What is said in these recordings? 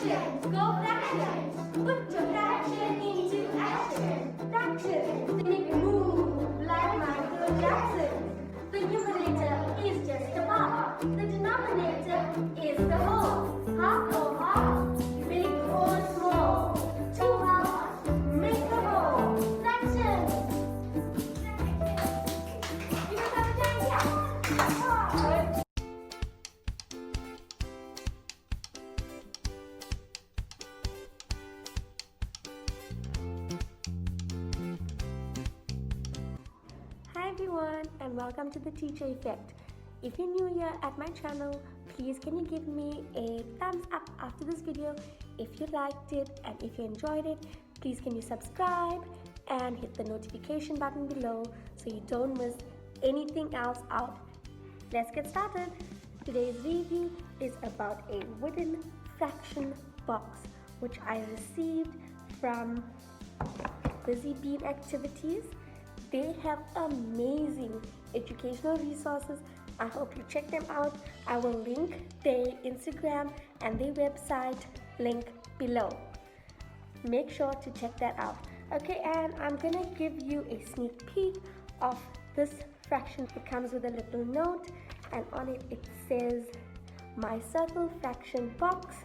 Fractions. Go fractions. Put your fraction into action. Fractions. They make move like Michael Jackson. The numerator is just a part. The denominator is the whole. Half or half. Big or small. Two halves make a whole. Fractions. You guys have a day? Yeah. Hi everyone and welcome to the Teacher Effect. If you're new here at my channel, please can you give me a thumbs up after this video if you liked it, and if you enjoyed it, please can you subscribe and hit the notification button below so you don't miss anything else out. Let's get started. Today's review is about a wooden fraction box which I received from Busy Bean Activities. They have amazing educational resources. I hope you check them out. I will link their Instagram and their website link below. Make sure to check that out. Okay, and I'm gonna give you a sneak peek of this fraction. It comes with a little note, and on it it says my circle fraction box,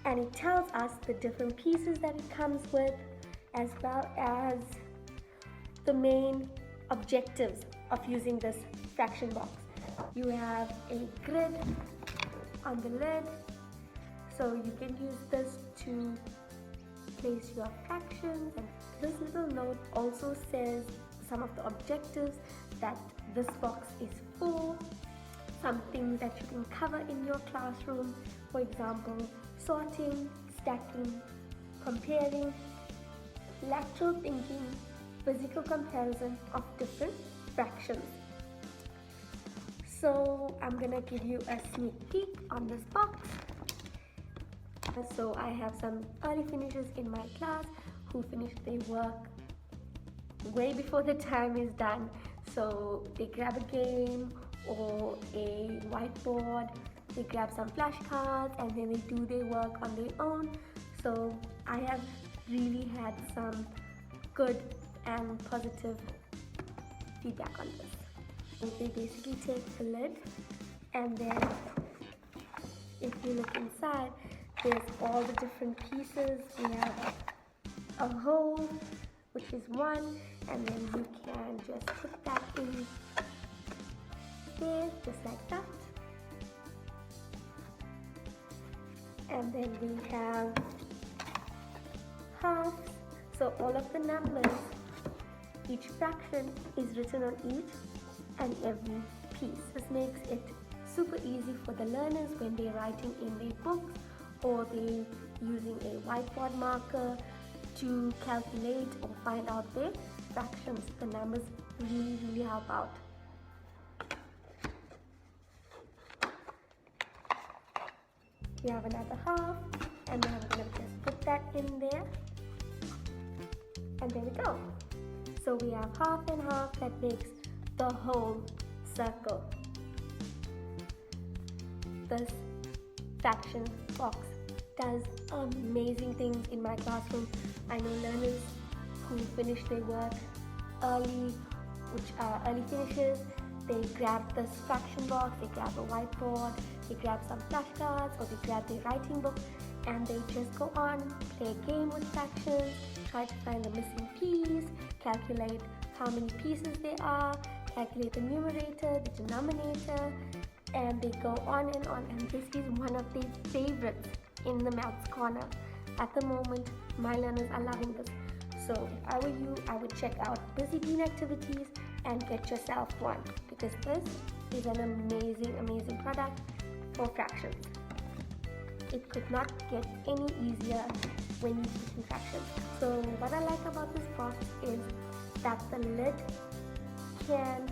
and it tells us the different pieces that it comes with, as well as the main objectives of using this fraction box. You have a grid on the lid, so you can use this to place your fractions. And this little note also says some of the objectives that this box is for, some things that you can cover in your classroom, for example sorting, stacking, comparing, lateral thinking, physical comparison of different fractions. So I'm gonna give you a sneak peek on this box. So I have some early finishers in my class who finished their work way before the time is done. So they grab a game or a whiteboard, they grab some flashcards, and then they do their work on their own. So I have really had some good and positive feedback on this. So they basically take the lid, and then if you look inside, there's all the different pieces. We have a hole, which is one, and then you can just put that in there, just like that. And then we have halves, so all of the numbers, each fraction is written on each and every piece. This makes it super easy for the learners when they're writing in their books or they're using a whiteboard marker to calculate or find out their fractions. The numbers really help out. We have another half, and then I'm going to just put that in there, and there we go. So we have half and half, that makes the whole circle. This fraction box does amazing things in my classroom. I know learners who finish their work early, which are early finishers. They grab this fraction box, they grab a whiteboard, they grab some flashcards, or they grab their writing book, and they just go on, play a game with fractions, try to find the missing piece, calculate how many pieces there are, calculate the numerator, the denominator, and they go on. And this is one of their favorites in the Maths Corner. At the moment, my learners are loving this. So if I were you, I would check out Busy Bean Activities and get yourself one, because this is an amazing product for fractions. It could not get any easier when you're teaching fractions. So what I like about this box is that the lid can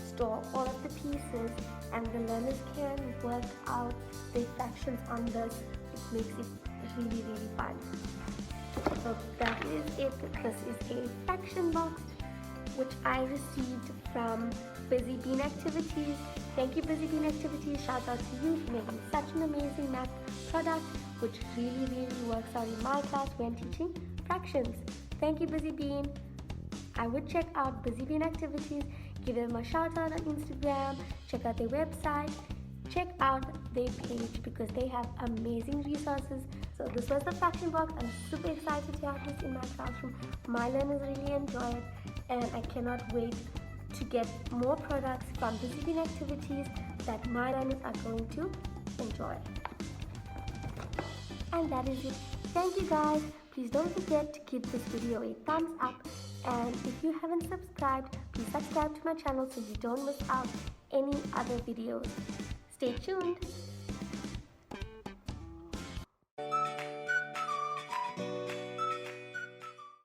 store all of the pieces, and the learners can work out the fractions on this. It makes it really fun. So that is it. This is a fraction box. which I received from Busy Bean Activities. Thank you, Busy Bean Activities. Shout out to you for making such an amazing math product, which really works out in my class when teaching fractions. Thank you, Busy Bean. I would check out Busy Bean Activities, give them a shout out on Instagram, check out their website, check out their page because they have amazing resources. So this was the fraction box. I'm super excited to have this in my classroom. My learners really enjoy it, and I cannot wait to get more products from Busy Bean Activities that my learners are going to enjoy. And that is it. Thank you guys. Please don't forget to give this video a thumbs up, and if you haven't subscribed, please subscribe to my channel so you don't miss out any other videos. Stay tuned.